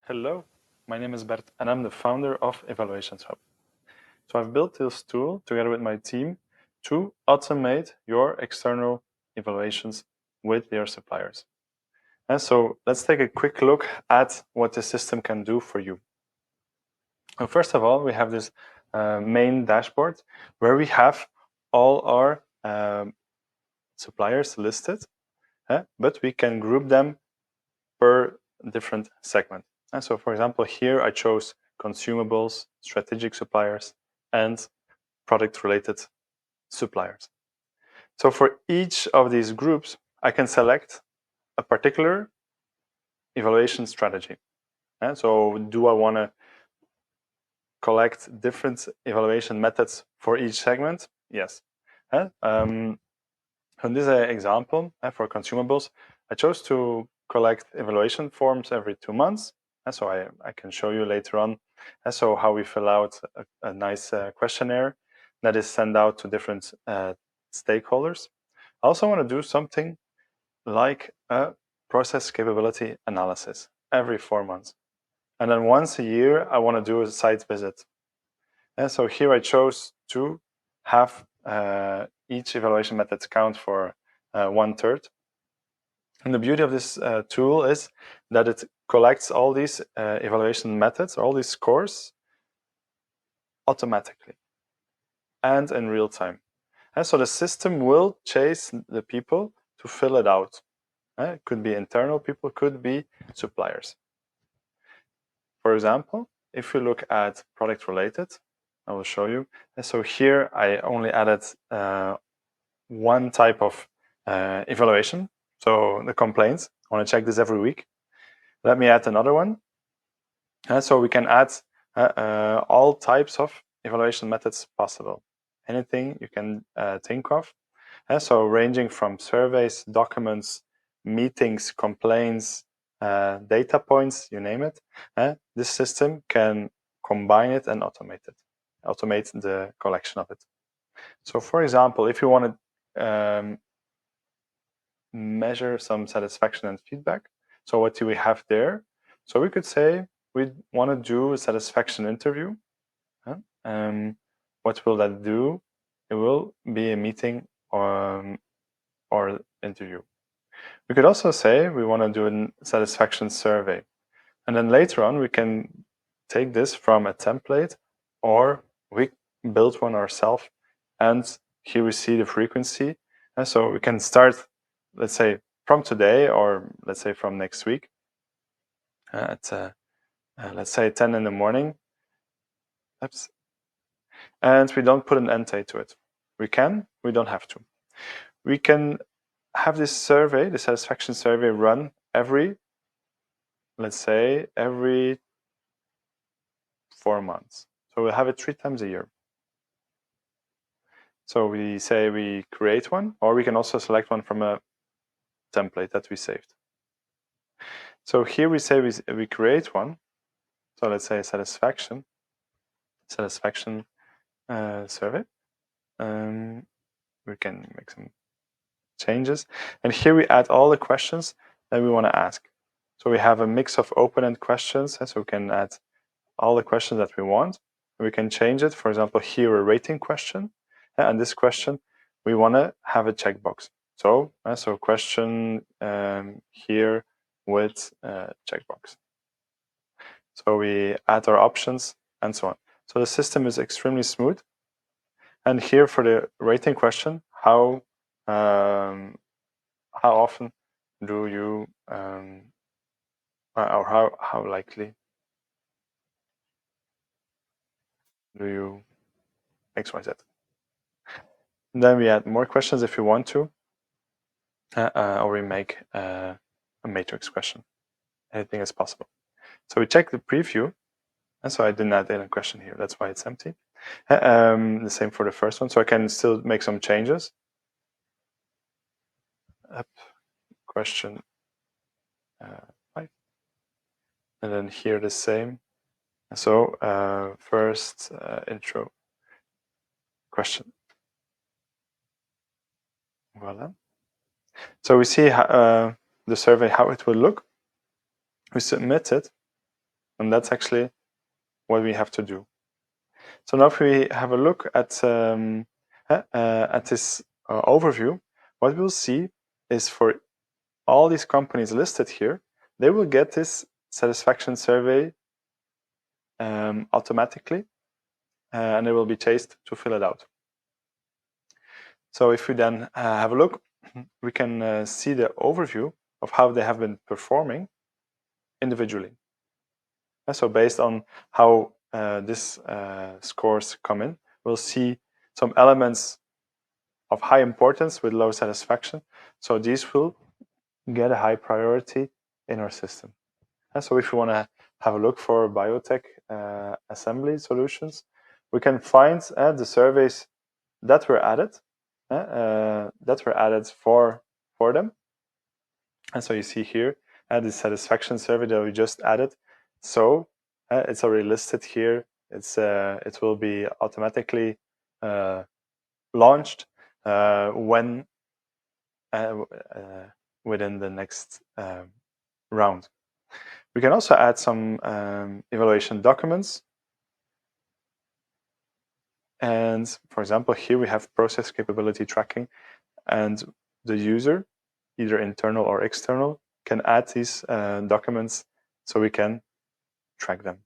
Hello, my name is Bert and I'm the founder of EvaluationsHub. So I've built this tool together with my team to automate your external evaluations with your suppliers. And so let's take a quick look at what the system can do for you. And first of all, we have this main dashboard where we have all our suppliers listed, but we can group them per different segment. And so, for example, here I chose consumables, strategic suppliers, and product-related suppliers. So for each of these groups, I can select a particular evaluation strategy. And so do I want to collect different evaluation methods for each segment? Yes. In this example, for consumables, I chose to collect evaluation forms every 2 months. And so I can show you later on so how we fill out a nice questionnaire that is sent out to different stakeholders. I also want to do something like a process capability analysis every 4 months. And then once a year, I want to do a site visit. And so here I chose to have each evaluation method count for 1/3. And the beauty of this tool is that it collects all these evaluation methods, all these scores, automatically and in real time. And so the system will chase the people to fill it out. It could be internal people, could be suppliers. For example, if you look at product related, I will show you. And so here I only added one type of evaluation. So the complaints, I want to check this every week. Let me add another one. So we can add all types of evaluation methods possible. Anything you can think of. So ranging from surveys, documents, meetings, complaints, data points, you name it. This system can combine it and automate the collection of it. So for example, if you want to measure some satisfaction and feedback, so what do we have there? So we could say we want to do a satisfaction interview. What will that do? It will be a meeting or interview. We could also say we want to do a satisfaction survey. And then later on, we can take this from a template or we build one ourselves. And here we see the frequency. And so we can start, let's say, from today or let's say from next week at, let's say, 10 in the morning. Oops. And we don't put an end date to it. We can, we don't have to. We can have this survey, the satisfaction survey, run every, let's say, every 4 months. So we'll have it 3 times a year. So we say we create one, or we can also select one from a template that we saved. So here we say we create one. So let's say satisfaction survey. We can make some changes. And here we add all the questions that we want to ask. So we have a mix of open-end questions, so we can add all the questions that we want. We can change it. For example, here a rating question. And this question, we want to have a checkbox. So question here with checkbox. So we add our options and so on. So the system is extremely smooth. And here for the rating question, how often do you, or how likely do you XYZ? And then we add more questions if you want to, or we make a matrix question. Anything is possible. So we check the preview, and so I didn't add in a question here. That's why it's empty. The same for the first one. So I can still make some changes. Question 5, and then here the same. So first intro question. Voila. So we see the survey, how it will look. We submit it, And that's actually what we have to do. So now if we have a look at this overview, what we'll see is for all these companies listed here, they will get this satisfaction survey automatically, and they will be chased to fill it out. So if we then have a look, we can see the overview of how they have been performing individually. So based on how this scores come in, we'll see some elements of high importance with low satisfaction. So these will get a high priority in our system. So if you want to have a look for biotech assembly solutions, we can find the surveys that were added, for them. And so you see here the satisfaction survey that we just added. So it's already listed here. It will be automatically launched when within the next round. We can also add some evaluation documents. And for example, here we have process capability tracking, and the user, either internal or external, can add these documents so we can track them.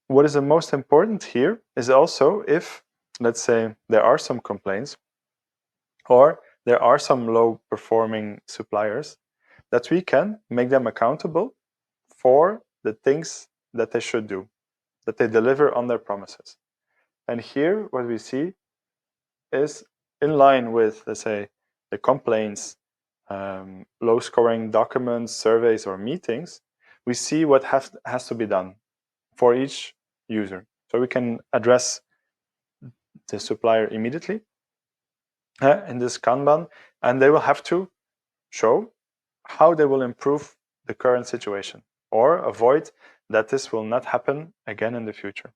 What is the most important here is also if, let's say, there are some complaints or there are some low performing suppliers, that we can make them accountable for the things that they should do, that they deliver on their promises. And here what we see is in line with, let's say, the complaints, low scoring documents, surveys, or meetings, we see what has to be done for each user. So we can address the supplier immediately in this Kanban, and they will have to show how they will improve the current situation or avoid that this will not happen again in the future.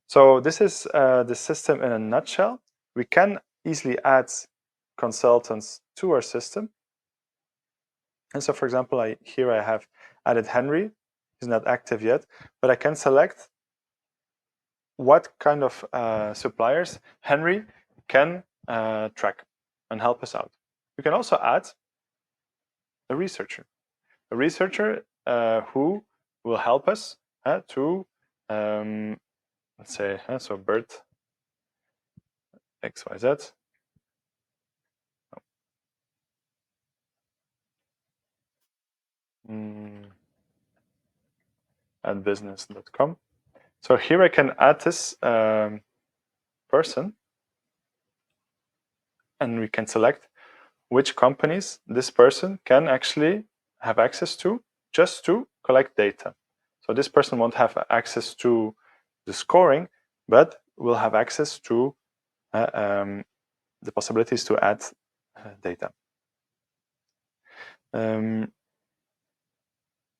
So this is the system in a nutshell. We can easily add consultants to our system. And so, for example, here I have added Henry. He's not active yet, but I can select what kind of suppliers Henry can track and help us out. We can also add a researcher who will help us to, let's say, so Bert XYZ. At business.com. So here I can add this person, and we can select which companies this person can actually have access to just to collect data. So this person won't have access to the scoring, but will have access to the possibilities to add data.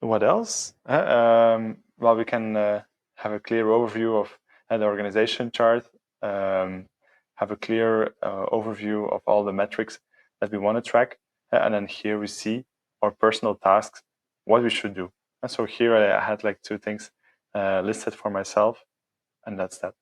What else? Well, we can have a clear overview of the organization chart, have a clear overview of all the metrics that we want to track, and then here we see our personal tasks, what we should do. And so here I had like 2 things listed for myself, and that's that.